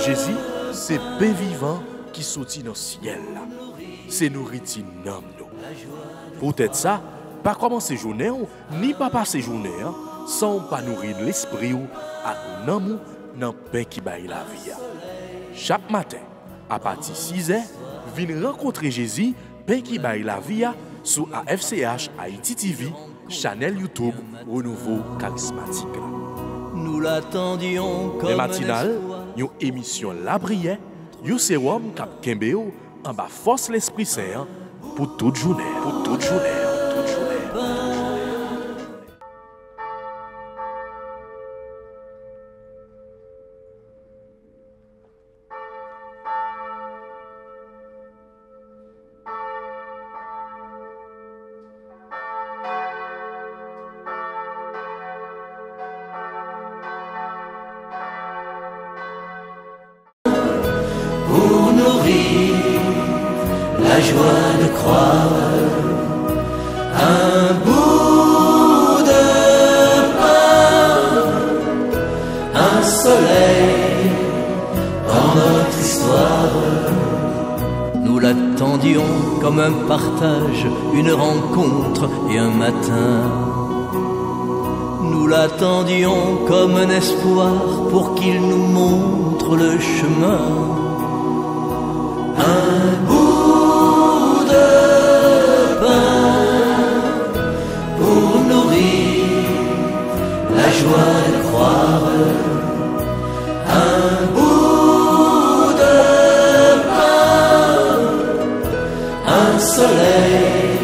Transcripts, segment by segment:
Jésus, c'est pain vivant qui sortit dans le ciel. C'est nourriture dans nous. Peut-être ça, pas commencer journée ni pas passer journée sans pas nourrir l'esprit ou à l'amour dans le pain qui baille la vie. Chaque matin, à partir de 6h, venez rencontrer Jésus, pain qui baille la vie sur AFCH Haïti TV, channel YouTube Renouveau Charismatique. Nous l'attendions comme les matinales, une émission La Prière, un sérum cap Kembeo en bas force l'Esprit Saint pour toute journée. Pour toute journée. Toute journée. pour nourrir la joie de croire. Un bout de pain, un soleil dans notre histoire. Nous l'attendions comme un partage, une rencontre et un matin. Nous l'attendions comme un espoir pour qu'il nous montre le chemin. Un bout de pain pour nourrir la joie de croire. Un bout de pain, un soleil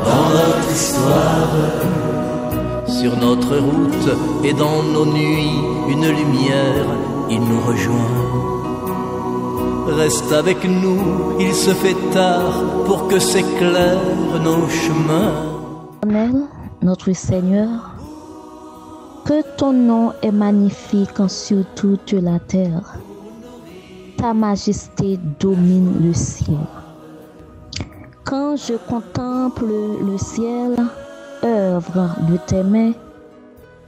dans notre histoire. Sur notre route et dans nos nuits, une lumière, il nous rejoint. Reste avec nous, il se fait tard pour que s'éclairent nos chemins. Éternel, notre Seigneur, que ton nom est magnifique sur toute la terre. Ta majesté domine le ciel. Quand je contemple le ciel, œuvre de tes mains,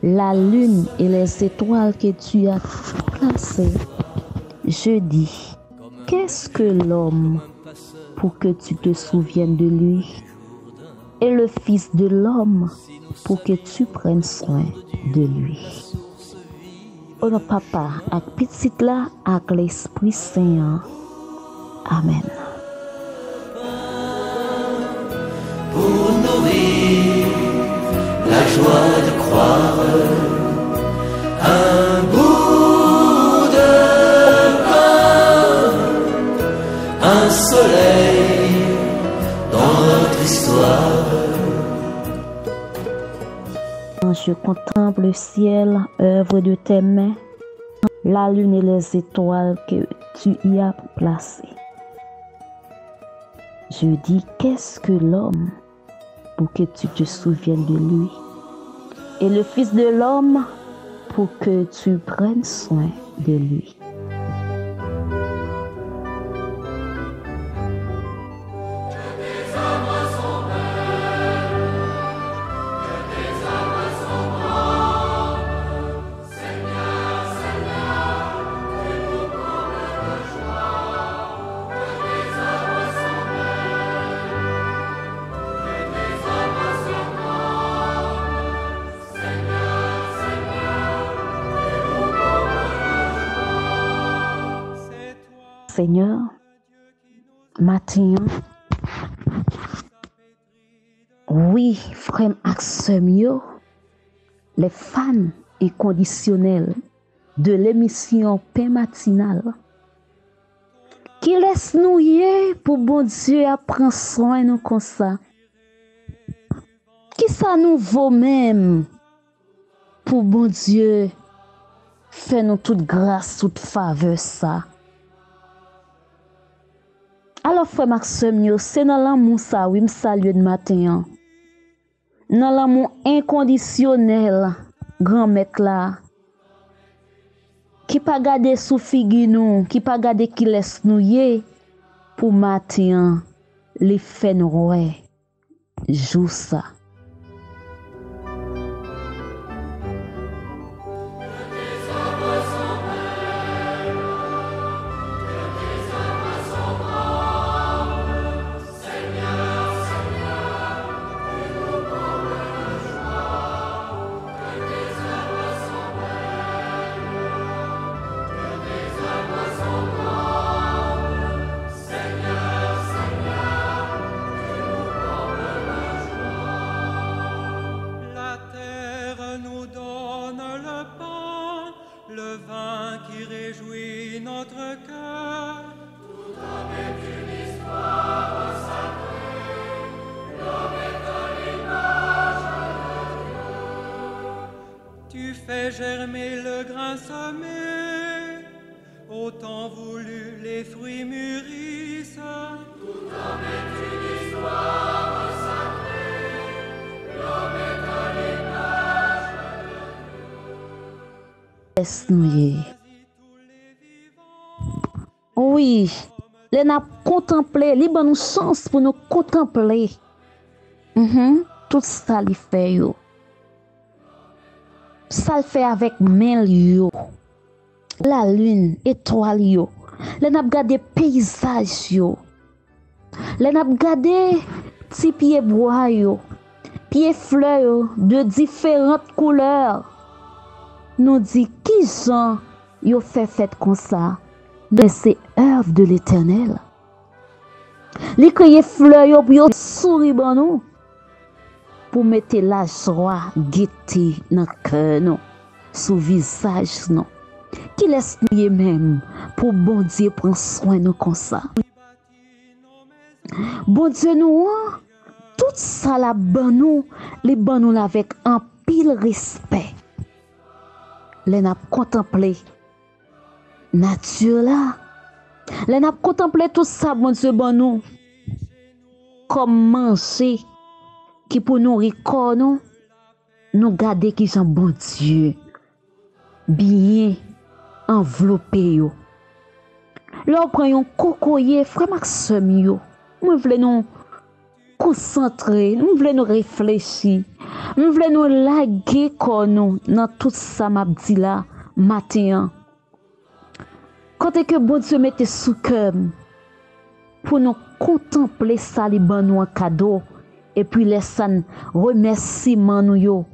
la lune et les étoiles que tu as placées, je dis, qu'est-ce que l'homme pour que tu te souviennes de lui, et le Fils de l'homme pour que tu prennes soin de lui. Oh non, papa, avec petite là, avec l'Esprit Saint. Amen. Pour nourrir la joie de croire, un bout de pain, un soleil dans notre histoire. Quand je contemple le ciel, œuvre de tes mains, la lune et les étoiles que tu y as placées, je dis, qu'est-ce que l'homme pour que tu te souviennes de lui, et le Fils de l'homme pour que tu prennes soin de lui. Seigneur, matin, oui, frère Axemio, les fans inconditionnels de l'émission Pain matinal, qui laisse nous y pour bon Dieu à prendre soin de nous comme ça. Qui ça nous vaut même pour bon Dieu faire nous toute grâce, toute faveur ça. Alors, frère Maxime, c'est dans l'amour ça, oui, me salue de matin. Dans l'amour inconditionnel, grand mec là, qui pas garder sous figure nous, qui pas garder qui laisse nous y, pour matin, les fait nous ouais, joue ça. réjouit notre cœur. Tout homme est une histoire sacrée, l'homme est à l'image de Dieu. Tu fais germer le grain semé, au temps voulu les fruits mûrissent. Tout homme est une histoire sacrée, l'homme est à l'image de Laisse-nous. Oui, les n'a contemplé, les bonnes chance pour nous contempler. Tout ça li fait yo. Ça le fait avec main yo. La lune, étoile yo. Les n'a regardé paysage yo. Les n'a regardé petit pied bois yo. Pied fleurs yo, de différentes couleurs. Nous dit qui Jean yo fait fête comme ça. Mais c'est œuvre de l'Éternel. Les crier fleurs yo pour yo sourire ban nous. Pour mettre la joie, gaieté dans cœur nous, sous visage nous. Qui laisse nous même pour bon Dieu prendre soin nous comme ça. Bon Dieu nous, tout ça la ban nous, les ban nous avec un pile respect. Les n'a contemplé nature là. Les n'a contemplé tout ça bon Dieu ban nous. Comme manger qui pour nourrir corps nous garder qui sont bon Dieu bien enveloppé yo. Là on prend un cocoyer frère Maxime yo. Moi vle nous concentrer, nous vle nous réfléchir. Nous vle nous laguer corps nous dans tout ça m'a dit là matin. Quand est que bon Dieu mette sous cœur pour nous contempler ça li ban nous en cadeau. Et puis laisse remerciement nous yo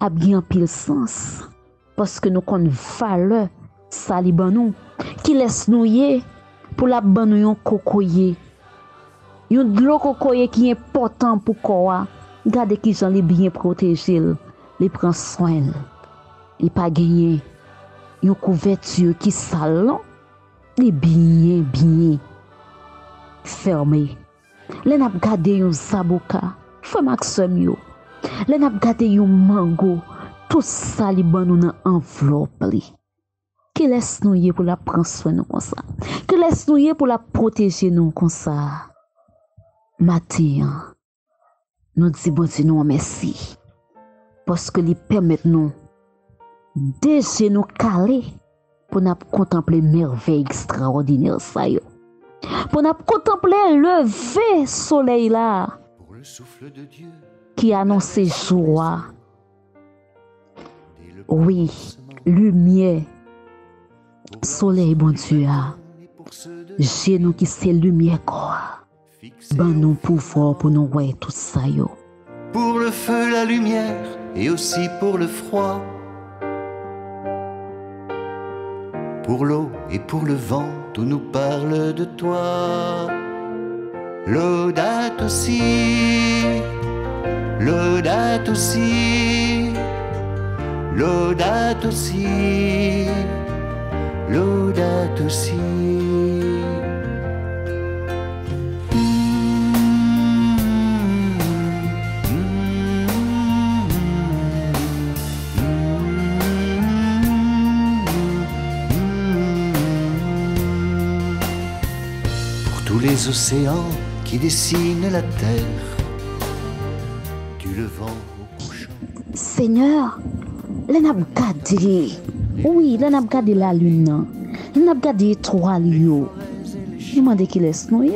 a bien pile sens parce que nous connait valeur ça li ban nous qui laisse nous yé pour la ban nous yon cocoyer yon de l'eau cocoyer qui est important pour quoi garder qui j'en li bien protéger li prend soin il pas gagner yon couverture qui sale li bien fermé les n'a gardé yon saboka frère Maxime yo les n'a gardé yon mango tout ça li ban nou nan enveloppe li qui laisse nous yé pour la prendre soin nous comme ça qui laisse nous yé pour la protéger nous comme ça matin nous dit bon Dieu nous merci parce que li permet nous déjà nous caler pour nous contempler merveille extraordinaire ça yo pour nous contempler le lever soleil là qui annonce joie. Oui, lumière, soleil bon Dieu a. J'ai nous qui c'est lumière quoi. Ben nous pouvoir pour nous voir tout ça yo. Pour le feu, la lumière et aussi pour le froid. Pour l'eau et pour le vent, tout nous parle de toi. L'audate aussi, l'audate aussi, l'audate aussi, l'audate aussi. Les océans qui dessinent la terre, du levant au couchant. Seigneur, l'on a regardé, oui, l'on a regardé la lune, l'on a regardé l'étoile, yo. Demandez qu'il laisse nous,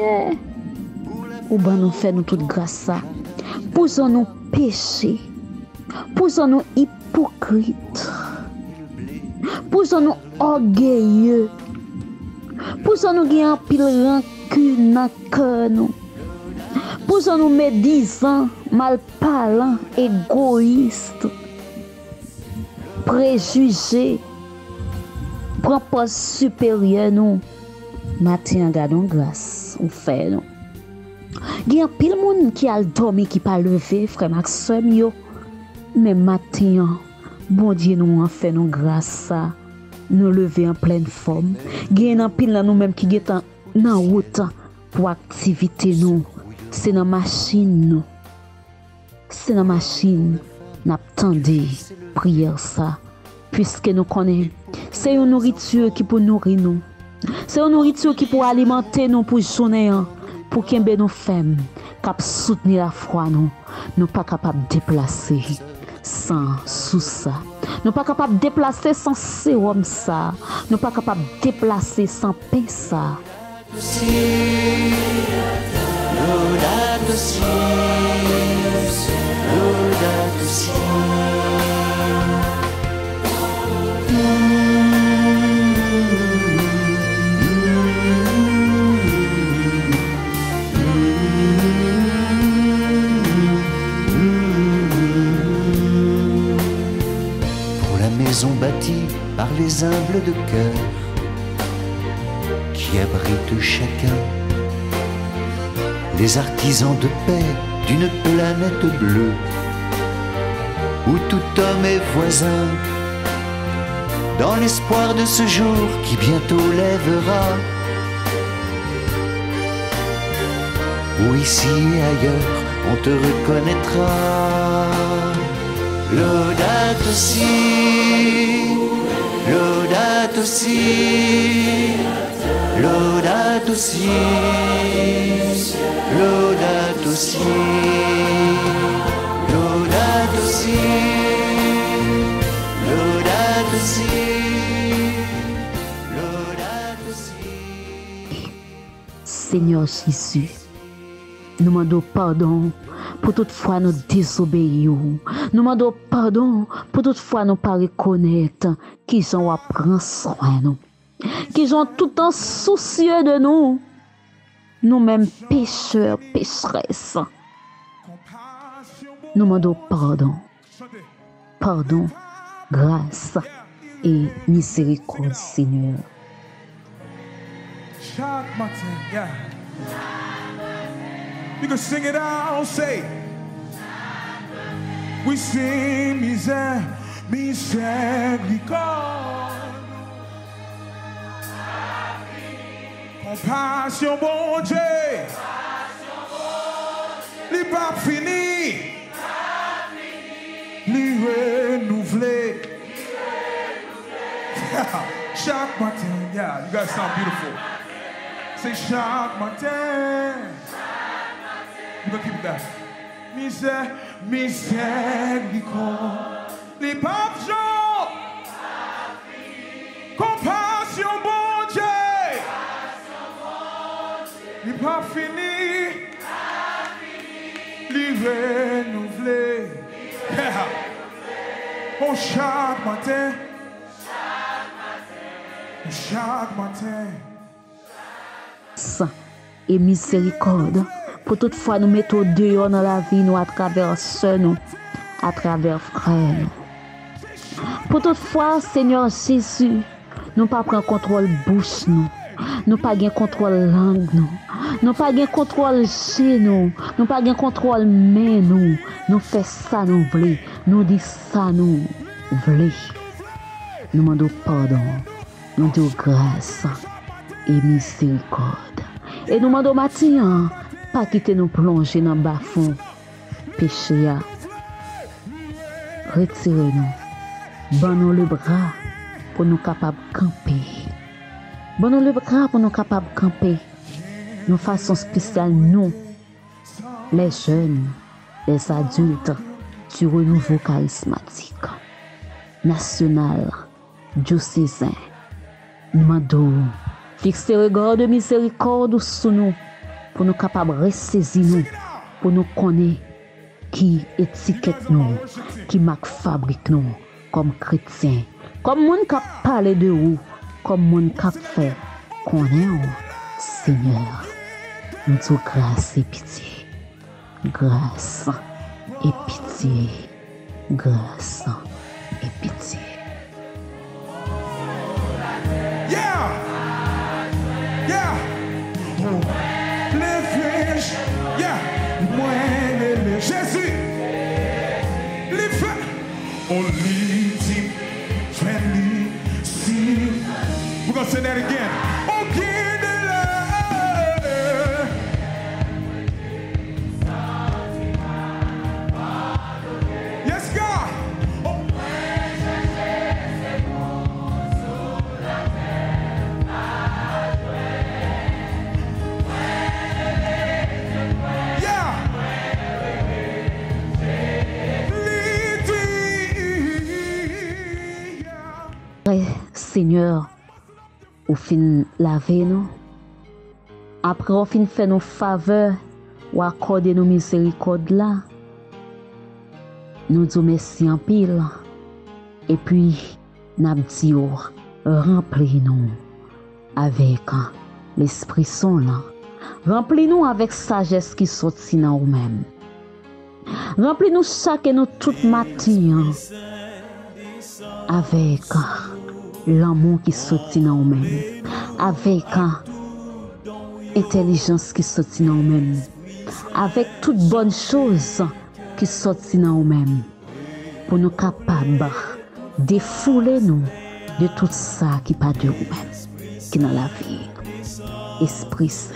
ou ben nous fait nous toute grâce, pour nous péché, pour nous hypocrite, pour nous orgueilleux, pour nous qui en pile rancune dans cœur nous, pour nous médisants, malparlants, égoïstes, préjugés, propos supérieurs nous. Matin, gardons grâce, ou fait nous. Il y a pile monde qui a dormi qui pas levé, frère Maxime yo. Mais matin, bon Dieu nous en fait nous grâce ça. nous lever en pleine forme. Gain en pile nous-mêmes qui est dans route pour activité nous. C'est dans machine nous. C'est dans machine n'attendez prière ça puisque nous connaissons. C'est une nourriture qui peut nourrir nous. C'est une nourriture qui peut alimenter nous pour journée pour qu'il nous faim, cap soutenir la foi nous. Nous pas capable de déplacer sans sous ça. Nous pas capable de déplacer sans sérum ça. Nous pas capable de déplacer sans pain ça. Maison bâtie par les humbles de cœur qui abritent chacun les artisans de paix d'une planète bleue où tout homme est voisin dans l'espoir de ce jour qui bientôt lèvera, où ici et ailleurs on te reconnaîtra. Laudato si, laudato si, laudato si, laudato si, laudato si, laudato si, laudato si. Seigneur Jésus, nous demandons pardon pour toute fois nous désobéir. Nous demandons pardon pour toute fois nous pas reconnaître qu'ils ont à prendre soin nous. Qu'ils ont tout le temps soucieux de nous. Nous-mêmes pécheurs, pécheresses. Nous demandons pardon. Pardon, grâce et miséricorde, Seigneur. Chaque matin, yeah. You can sing it out, say. We sing miséricorde. Compassion, bon Dieu. Li pas fini. Li renouvelé. Chaque matin, yeah, you guys sound beautiful. Say chaque matin. We're gonna keep it that. Miséricorde, les papes compassion, bon Dieu, les pas fini, les renouvelés. Oh, chaque matin, chaque matin. Saint et miséricorde. Pour toutefois nous mettre dehors dans la vie, nous à travers sœurs, nous, à travers frères. Pour toutefois, Seigneur Jésus, nous pas prendre contrôle bouche nous, nous pas gain contrôle langue nous pas gain contrôle chez nous pas gain contrôle main nous fait ça nous voulons, nous dit ça nous voulons. Nous demandons pardon, nous demandons grâce et miséricorde. Et nous demandons matin, pas quitter nous plonger dans le bas-fond péché. Retirez-nous. Bon le bras pour nous capables de camper. Bon le bras pour nous capables de camper. Nous façon spéciale, nous, les jeunes, les adultes, du renouveau charismatique, national, diocésain. Nous demandons, fixer le regard de miséricorde sur nous. Pour nous capables de ressaisir nous, pour nous connaître qui étiquette nous, qui marque fabrique nous, comme chrétiens, comme moun qui parle de vous, comme moun qui fait connaître Seigneur. Nous disons grâce et pitié, grâce et pitié, grâce et pitié. Yeah! Yeah! Yeah, moi le Jésus, les faits, on lui dit, friendly, si gonna say that again. Oh, give the love. Yes, God. Oh. Seigneur, au fin laver nous. Après, au fin fait nos faveurs ou accorder nos miséricordes là. Nous disons merci en pile. Et puis, nous disons, remplis-nous avec l'Esprit Saint là. Remplis-nous avec sagesse qui sortit dans nous-mêmes. Remplis-nous chaque et nous toute matin avec l'amour qui sortit dans nous-mêmes. Avec intelligence qui sortit dans nous-mêmes. Avec toute bonne chose qui sortit dans nous-mêmes. Pour nous capables de défouler nous de tout ça qui pas de nous-mêmes. Qui dans la vie. Esprit Saint.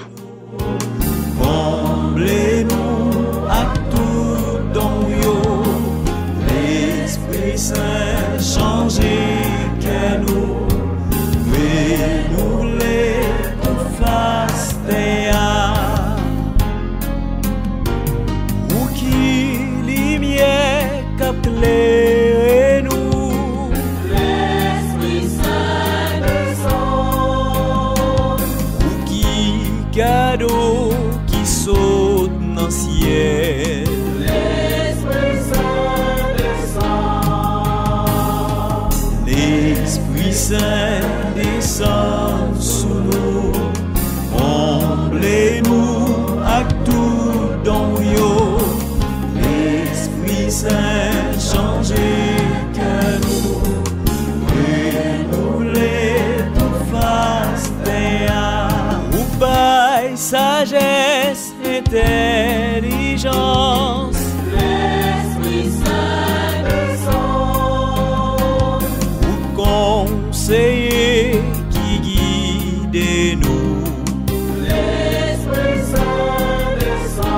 Comblez-nous à tout don yo, l'Esprit Saint changez que nous, nous les face ou qui lumière qu'éclaire nous, l'Esprit Saint descend, ou qui cadeau qui saute dans le ciel. l'Esprit Saint descend, L'Esprit Saint descend sous nous, comblez-nous à tout don yo. L'Esprit Saint changez que nous, renouvelez tout face ou bail sagesse, intelligence. l'Esprit Saint descend, Conseiller qui guide nous, l'Esprit Saint descend,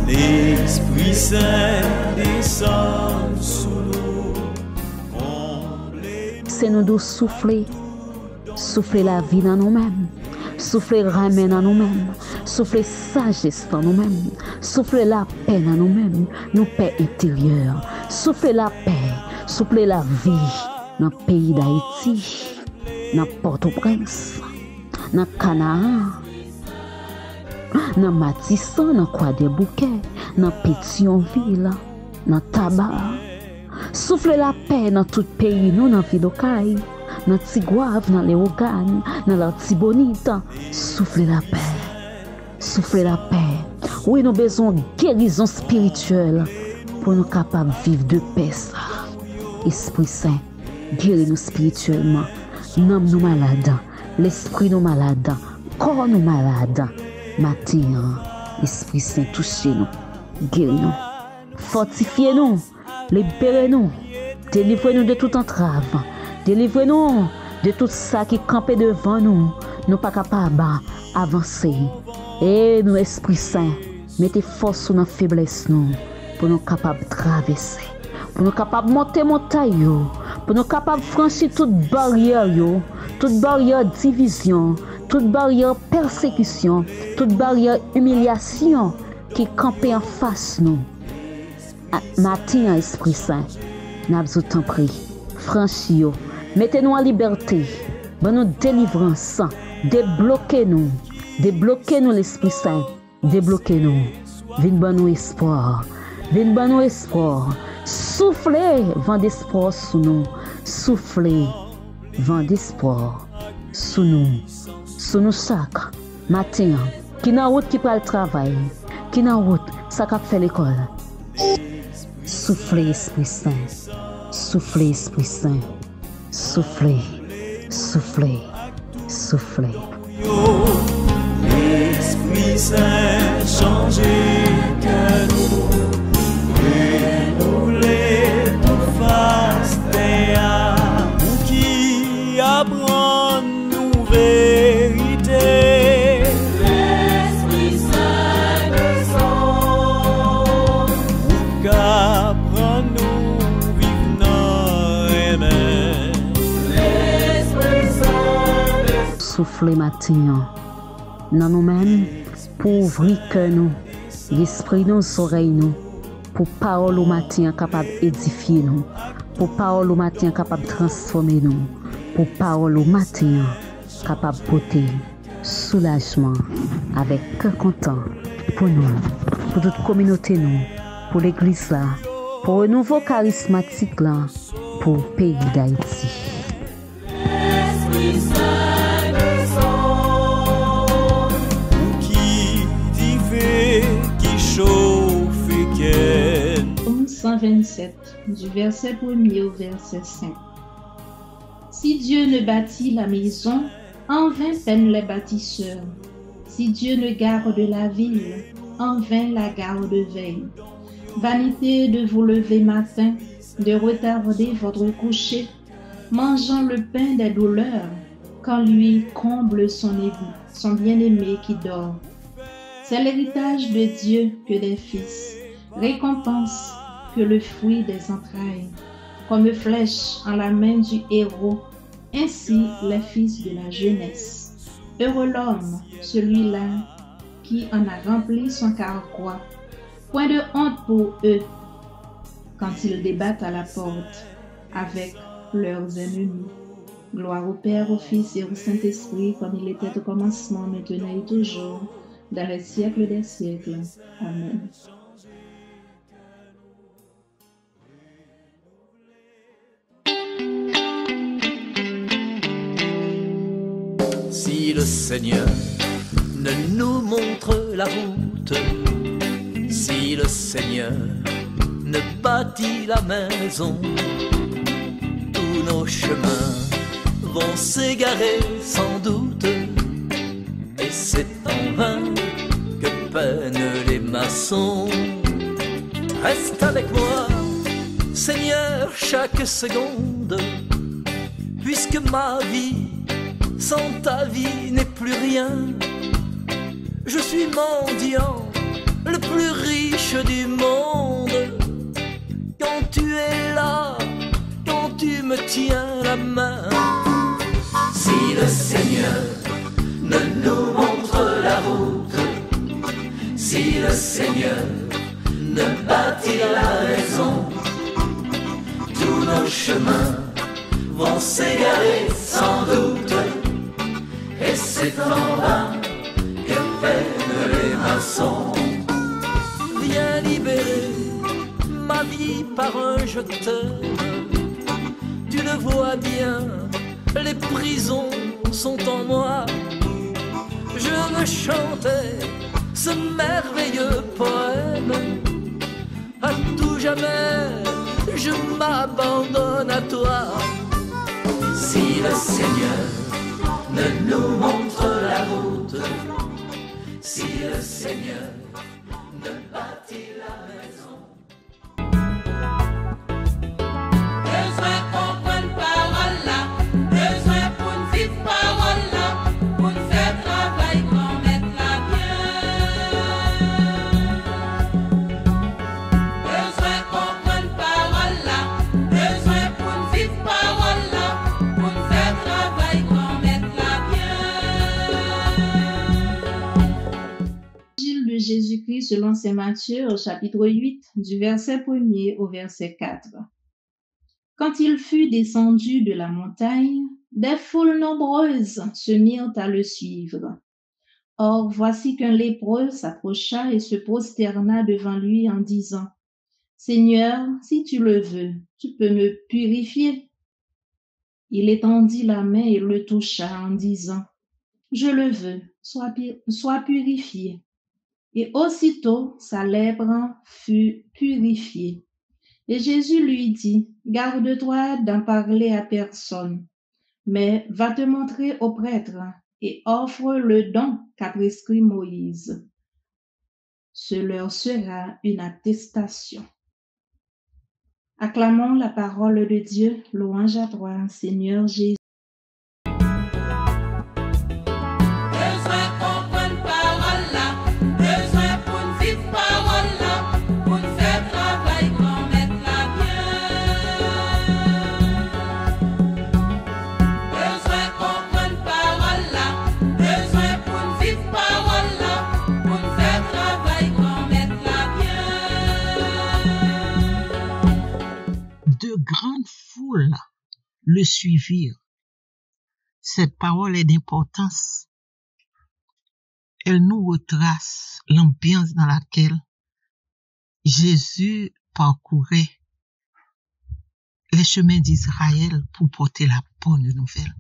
l'Esprit Saint descend sous nous, comblez-nous. C'est nous de souffler. Souffler la vie dans nous-mêmes. Souffler ramène dans nous-mêmes. Souffler sagesse dans nous-mêmes. Souffler la paix dans nous-mêmes. Nous paix intérieure. Souffler la paix. Souffler la vie dans le pays d'Haïti. Dans Port-au-Prince. Dans Canaan. Dans Matissan. Dans Croix-des-Bouquets. Dans Pétionville. Dans Tabac. Souffler la paix dans tout pays. Nous dans Vidocaille. Dans Tigouave, dans les Oganes, dans l'Artibonite, soufflez la paix. Soufflez la paix. Oui, nous avons besoin de guérison spirituelle pour nous capables de vivre de paix. Esprit Saint, guéris-nous spirituellement. Nom nous malades, l'esprit nous malades, corps nous malades. Matin, Esprit Saint, touchez-nous, guéris-nous, fortifiez-nous, libérez-nous, délivrez-nous de toute entrave. Délivrez-nous de tout ça qui campait devant nous. Nous pas capables d'avancer. Et nous, Esprit Saint, mettez force sur notre faiblesse nous, pour nous capables de traverser. Pour nous capables de monter montagne. Pour nous capables de franchir toute barrière. Toute barrière division. Toute barrière persécution. Toute barrière humiliation qui campait en face nous. Matin, Esprit Saint, nous avons tant pris. Franchis-nous. Mettez-nous en liberté. Bonne délivrance. Débloquez-nous. Débloquez-nous l'Esprit Saint. Débloquez-nous. Viens nous espoir. Viens nous espoir. Soufflez vent d'espoir sous nous. Soufflez vent d'espoir sous nous. Sous nous chaque matin. Qui n'a route qui peut le travail. Qui n'a route ça qui fait l'école. Soufflez Esprit Saint. Soufflez Esprit Saint. Soufflez, soufflez, soufflez. L'Esprit Saint changez que nous, renouvelez tout face ou qui souffler matin. Dans nous-mêmes, pour ouvrir cœur nous, l'esprit nous, oreilles nous, pour parole au matin capable d'édifier nous, pour parole au matin capable de transformer nous, pour parole au matin capable de porter soulagement avec cœur content pour nous, pour toute communauté nous, pour l'église là, pour un nouveau charismatique là, pour le pays d'Haïti. Esprit Saint descend. Qui dive, qui chauffe et ken. Psaume 127, du verset 1er au verset 5. Si Dieu ne bâtit la maison, en vain peinent les bâtisseurs. Si Dieu ne garde la ville, en vain la garde veille. Vanité de vous lever matin, de retarder votre coucher, mangeant le pain des douleurs, quand lui comble son bien-aimé qui dort. C'est l'héritage de Dieu que des fils, récompense que le fruit des entrailles, comme flèche en la main du héros, ainsi les fils de la jeunesse. Heureux l'homme, celui-là qui en a rempli son carquois. Point de honte pour eux quand ils débattent à la porte avec leurs ennemis. Gloire au Père, au Fils et au Saint-Esprit, comme il était au commencement, maintenant et toujours, dans les siècles des siècles. Amen. Si le Seigneur ne nous montre la route, si le Seigneur ne bâtit la maison, tous nos chemins vont s'égarer sans doute, et c'est en vain que peinent les maçons. Reste avec moi, Seigneur, chaque seconde, puisque ma vie sans ta vie n'est plus rien. Je suis mendiant, le plus riche du monde. Quand tu es là, quand tu me tiens la main. Si le Seigneur ne nous montre la route, si le Seigneur ne bâtit la maison, tous nos chemins vont s'égarer sans doute, et c'est en vain que peinent les maçons. Viens libérer ma vie par un je t'aime. Tu le vois bien, les prisons sont en moi. Je veux chanter ce merveilleux poème. À tout jamais, je m'abandonne à toi. Si le Seigneur ne nous montre la route, si le Seigneur ne bâtit la maison. Besoin comprendre parole là, besoin pour nous vivre parole là, pour nous faire travail qu'on mette la bien. Besoin comprendre parole là, besoin pour nous vivre parole là, pour nous faire travail qu'on mette la bien. Évangile de Jésus-Christ selon saint Matthieu au chapitre 8 du verset 1er au verset 4. Quand il fut descendu de la montagne, des foules nombreuses se mirent à le suivre. Or voici qu'un lépreux s'approcha et se prosterna devant lui en disant: Seigneur, si tu le veux, tu peux me purifier. Il étendit la main et le toucha en disant: Je le veux, sois purifié. Et aussitôt sa lèpre fut purifiée. Et Jésus lui dit: Garde-toi d'en parler à personne, mais va te montrer au prêtre et offre le don qu'a prescrit Moïse. Ce leur sera une attestation. Acclamons la parole de Dieu, louange à toi, Seigneur Jésus. Besoin comprendre parole là, besoin pour nous vivre parole là, pour nous faire travail qu'on mette la bien. Besoin comprendre parole là, le suivirent. Cette parole est d'importance. Elle nous retrace l'ambiance dans laquelle Jésus parcourait les chemins d'Israël pour porter la bonne nouvelle.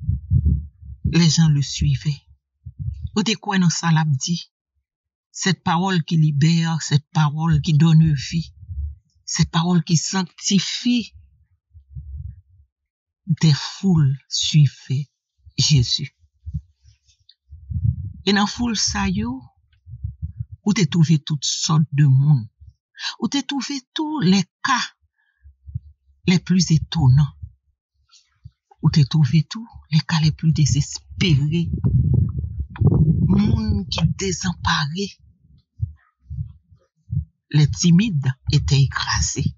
Les gens le suivaient. Ou de quoi dans ça l'a dit? Cette parole qui libère, cette parole qui donne vie, cette parole qui sanctifie. Des foules suivaient Jésus. Et dans foule ça yo, où t'es trouvé toutes sortes de monde, où t'es trouvé tous les cas les plus étonnants, où t'es trouvé tous les cas les plus désespérés, monde qui désemparé. Les timides étaient écrasés.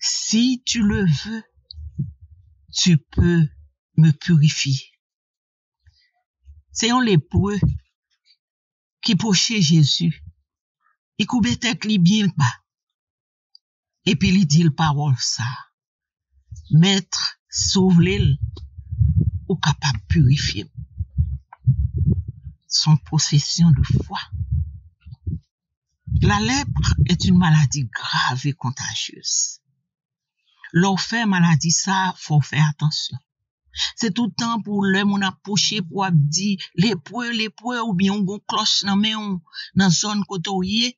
Si tu le veux, tu peux me purifier. C'est un lépreux qui pochait Jésus. Il coupait tête li bien bas. Et puis il dit le parole ça. Maître, sauve-le ou capable de purifier. Son possession de foi. La lèpre est une maladie grave et contagieuse. Lorsqu'on fait maladie ça, faut faire attention. C'est tout le temps pour l'homme on a poché pour dire lépreux ou bien on cloche dans main dans zone côté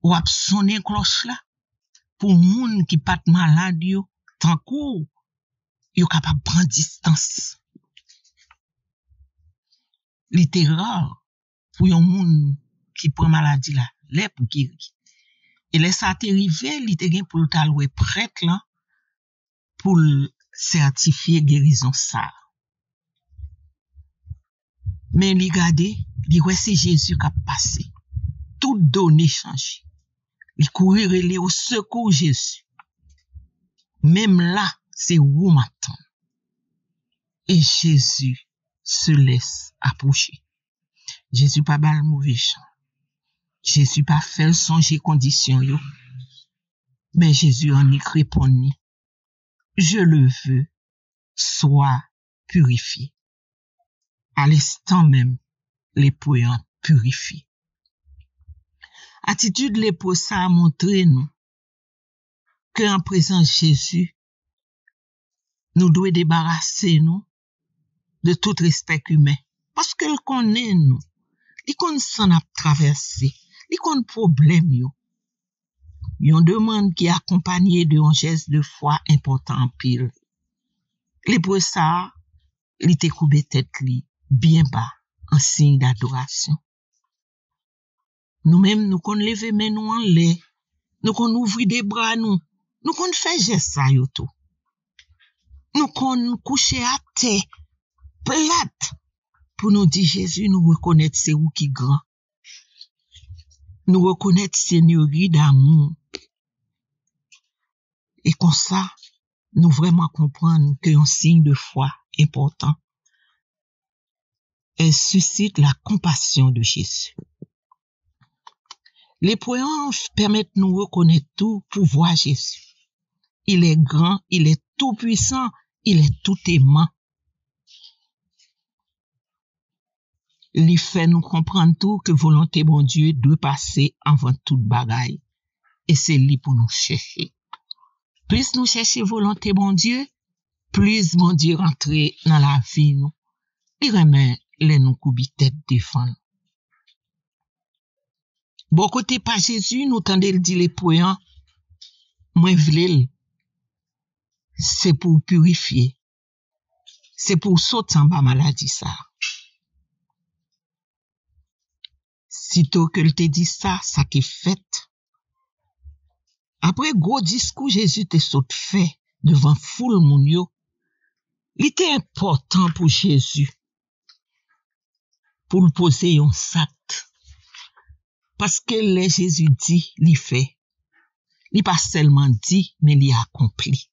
ou a sonner cloche là pour monde qui pas malade yo tant coup yo capable prendre distance. Littéral pour un monde qui prend maladie là, lèpre guéri. Et laisse ça t'arriver, il te gen pour le talouer prêtre là pour certifier guérison ça. Mais il regarde, il ouais c'est Jésus qui a passé. Tout donné changé. Il courir aller au secours Jésus. Même là, c'est où m'attend. Et Jésus se laisse approcher. Jésus pas bal mauvais chant. Jésus pas fait songer condition yo. Mais Jésus en y répond. Je le veux, sois purifié. À l'instant même, lépreux purifié. Attitude lépreux ça a montré nous que en présence de Jésus, nous devons débarrasser nous de tout respect humain. Parce que le connaît nous, il connaît s'en a traversé, il connaît problème yo. Yon demande qui est accompagnée de un geste de foi important en pile. Lépreux ça, il te coupé tête li bien bas en signe d'adoration. Nous-mêmes nous kon lever main nous en l'air, nous kon ouvrir des bras nous kon faire geste ça yo tout. Nous kon coucher à terre plate pour nous dire Jésus nous reconnaître c'est où qui grand. Nous reconnaître seigneurie d'amour. Et comme ça, nous vraiment comprendre qu'un signe de foi important, elle suscite la compassion de Jésus. Les points permettent de nous reconnaître tout pouvoir Jésus. Il est grand, il est tout puissant, il est tout aimant. Il fait nous comprendre tout que volonté bon Dieu doit passer avant toute bagaille. Et c'est lui pour nous chercher. Plus nous chercher volonté bon Dieu, plus bon Dieu rentre dans la vie nous. Il remet les nous coubi tête défendre. Bon côté pas Jésus, nous tendez le dire les points, moi v'l'il. C'est pour purifier. C'est pour sauter en bas maladie ça. Sitôt que te dit ça, ça t'est fait. Après gros discours Jésus te saute fait devant foule moun yo. Il était important pour Jésus pour le poser un sac. Parce que les Jésus dit, il fait. Il pas seulement dit, mais il accompli.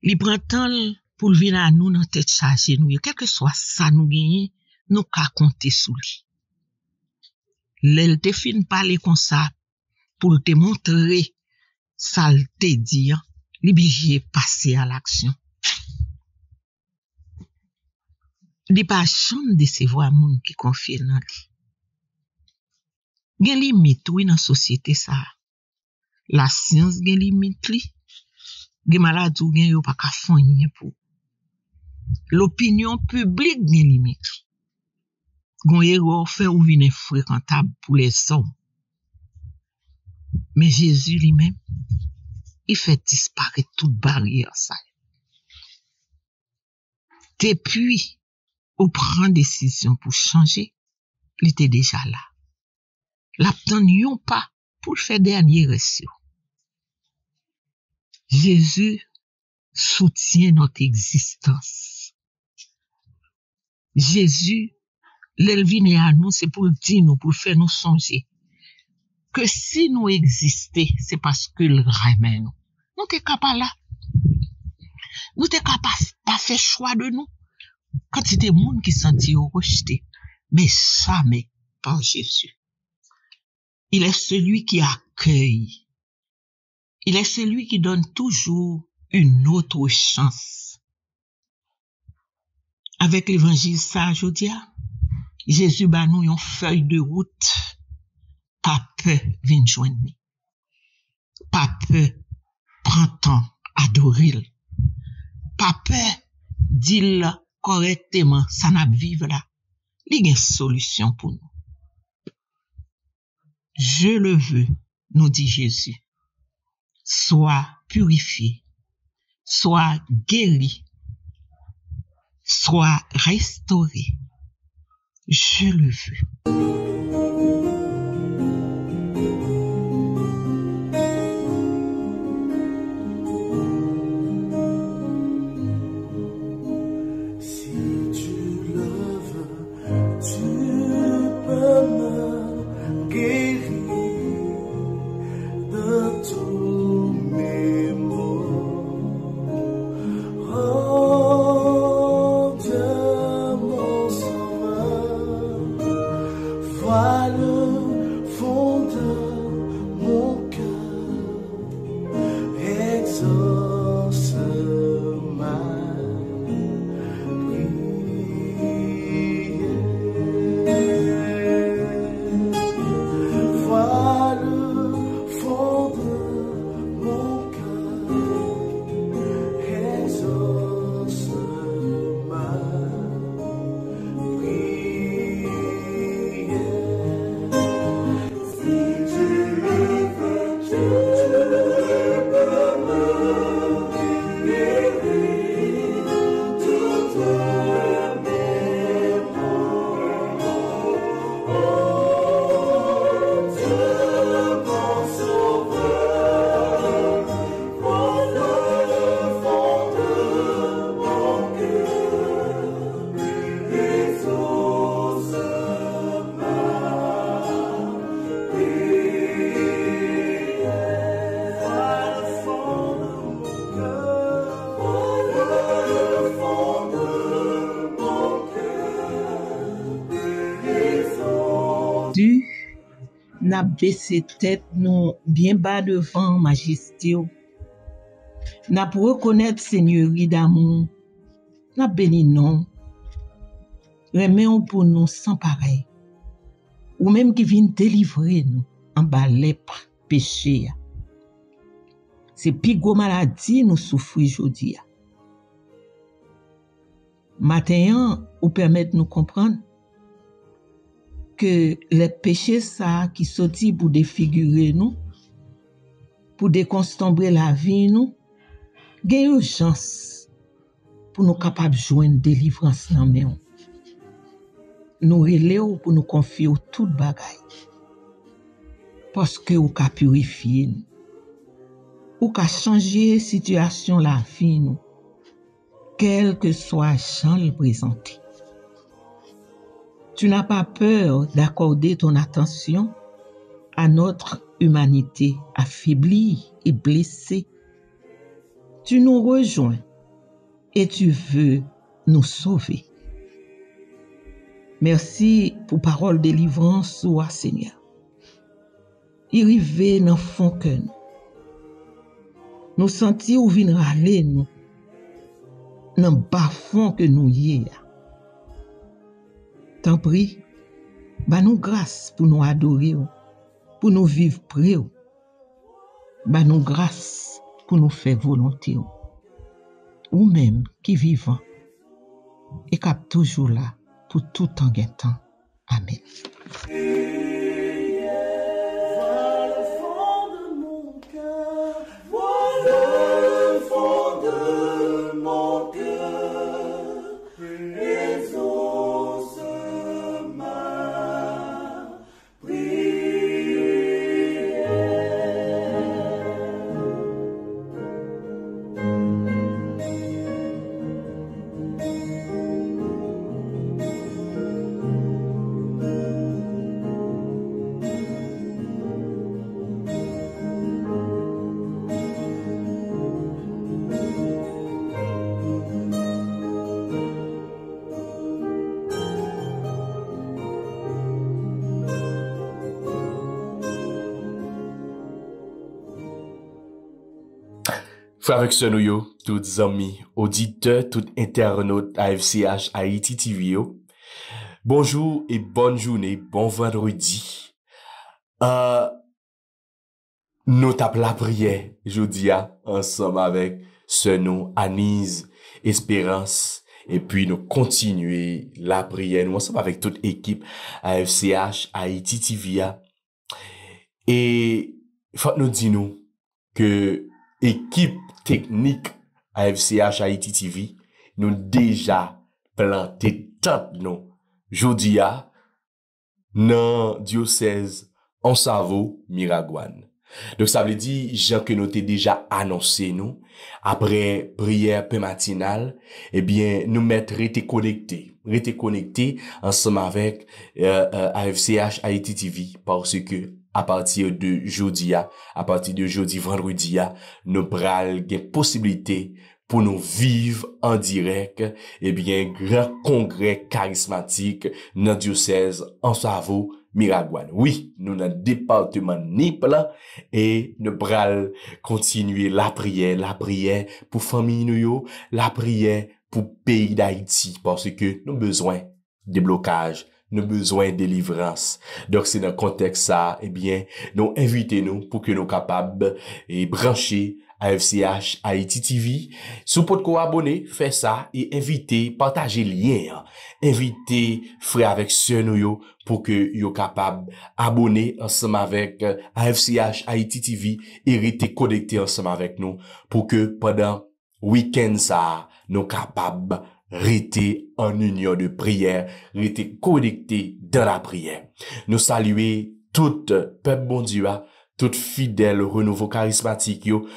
Il prend temps pour venir à nous dans tête chargée nous. Quel que soit ça nous gagne, nous ka compter sous lui. L'elle te fin parler comme ça pour te montrer ça te dit, li obligé passer à l'action. Li pas jamais décevoir moun qui confie dans lui. Gen limite oui dans société ça. La science gen limite li. Gen malade ou gen yo pas ka fanye pour. L'opinion publique gen limite. Gon erreur fait ou vine fréquentable pour les hommes. Mais Jésus lui-même, il fait disparaître toute barrière ça. Depuis ou prend décision pour changer, il était déjà là. L'abtention pas pour faire dernier récit. Jésus soutient notre existence. Jésus, l'elvine à nous, c'est pour dire nous, pour faire nous songer. Que si nous existons, c'est parce que le remet nous. Nous t'es capable là. Nous t'es capable pas faire choix de nous. Quand c'était monde qui sentit rejeté, mais jamais par Jésus. Il est celui qui accueille. Il est celui qui donne toujours une autre chance. Avec l'évangile ça, je dis, Jésus ba nous une feuille de route. Pas peur vin joindre. Pas peur prend temps adorer. Pas peur dire correctement ça n'a vivre là. Il y a une solution pour nous. Je le veux, nous dit Jésus. Sois purifié, sois guéri, sois restauré. Je le veux. N'a baissé tête nous bien bas devant majesté. N'a pour reconnaître seigneurie d'amour. N'a béni non. Remettons pour nous sans pareil. Ou même qui vient délivrer nous en bas lèpre péché. C'est plus gros maladie nous souffrir aujourd'hui. Matin ou permettre nous comprendre que les péchés ça qui sorti pour défigurer nous, pour déconstombrer la vie nous, gagne urgence pour nous capables de joindre délivrance dans nous. Nous relève pour nous confier toute bagaille. Parce que ou ka purifier nous. Ou ka changer situation la vie nous. Quel que soit Jean le présenté. Tu n'as pas peur d'accorder ton attention à notre humanité affaiblie et blessée. Tu nous rejoins et tu veux nous sauver. Merci pour parole de délivrance, Seigneur. Il arrive dans le fond que nous. nous senti ou vin râler nous dans bas fond que nous y a. Tant prie, ba nous grâce pour nous adorer, pour nous vivre près, ba nous grâce pour nous faire volonté, ou même qui vivant et cap toujours là pour tout temps et temps. Amen. Frères avec sœurs, nous, tous amis, auditeurs, tous internautes AFCH Haïti TV, yo. Bonjour et bonne journée, bon vendredi. Nous tapons la prière, jeudi, ensemble avec sœur nous, Anise, Espérance, et puis nous continuer la prière, nous ensemble avec toute équipe AFCH Haïti TV. Et faut nous dire nous que équipe technique AFCH Haïti TV nous déjà planté tant nous jodi a dans diocèse Ansavo Miragouane. Donc ça veut dire Jean que nous t'ai déjà annoncé nous après prière matinale, eh bien nous mettre rester connecté ensemble avec AFCH Haïti TV parce que à partir de jeudi, vendredi, nous pral gen possibilité pour nous vivre en direct, eh bien, grand congrès charismatique dans diocèse Ansavo Miragouane. Oui, nous dans le département Nipla et nous pral continuer la prière pour famille nous, la prière pour pays d'Haïti parce que nous besoin de blocage. Nous besoin de délivrance. Donc, c'est dans le contexte ça, eh bien, nous invitez-nous pour que nous capables et brancher AFCH Haïti TV. Si vous pouvez abonner, faites ça et invitez, partagez le lien. Invitez frères avec sœurs nous pour que vous capables abonner ensemble avec AFCH Haïti TV et rester connectés ensemble avec nous pour que pendant week-end ça, nous capables rester en union de prière, rester connecté dans la prière. Nous saluer tout peuple bon Dieu, tout fidèle renouveau charismatique yo.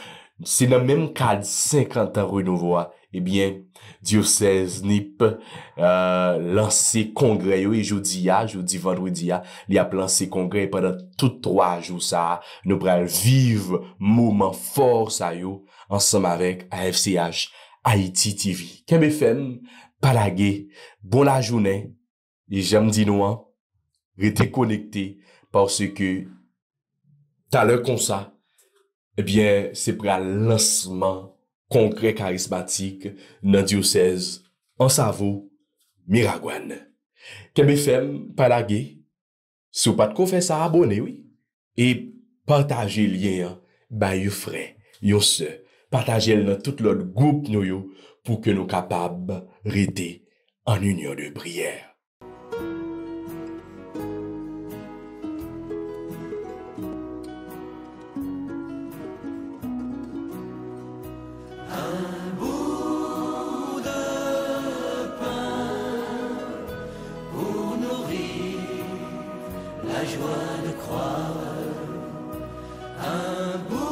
C'est dans le même cadre 50 ans renouveau, eh bien, diocèse Nip, lancé congrès yo, et jeudi, vendredi, il a lancé congrès pendant tout 3 jours ça, nous pral vivre moment fort ça yo, ensemble avec AFCH Haïti TV. KBFM, palagé, bon la journée, et j'aime dire nous, restez connectés, parce que, tout à l'heure comme ça, eh bien, c'est pour un lancement congrès charismatique dans le diocèse Ansavo Miragouane. KBFM, palagé, si vous pas de faire ça, abonnez, oui, et partagez le lien, bah, you frère, you sœur. Partagez-le dans tout l'autre groupe nous pour que nous capables de rester en union de prière. Un bout de pain pour nourrir la joie de croire. Un bout